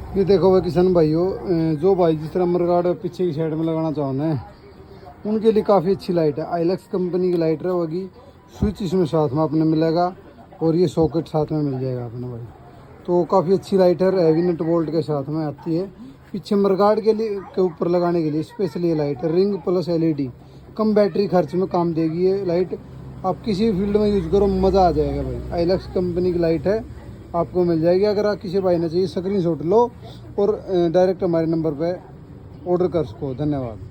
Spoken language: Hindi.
ये देखो भाई किसान भाइयों, जो भाई जिस तरह मरगाड़ पीछे की साइड में लगाना चाहते हैं उनके लिए काफ़ी अच्छी लाइट है। आइलैक्स कंपनी की लाइट रहेगी। स्विच इसमें साथ में अपने मिलेगा और ये सॉकेट साथ में मिल जाएगा अपने भाई। तो काफ़ी अच्छी लाइट है, हैवी नट बोल्ट के साथ में आती है। पीछे मरगाड़ के लिए के ऊपर लगाने के लिए स्पेशल ये लाइट है, रिंग प्लस LED। कम बैटरी खर्च में काम देगी ये लाइट। आप किसी फील्ड में यूज़ करो, मज़ा आ जाएगा भाई। आइलैक्स कंपनी की लाइट है, आपको मिल जाएगी। अगर आप किसी भाई ने चाहिए स्क्रीनशॉट लो और डायरेक्ट हमारे नंबर पे ऑर्डर कर सको। धन्यवाद।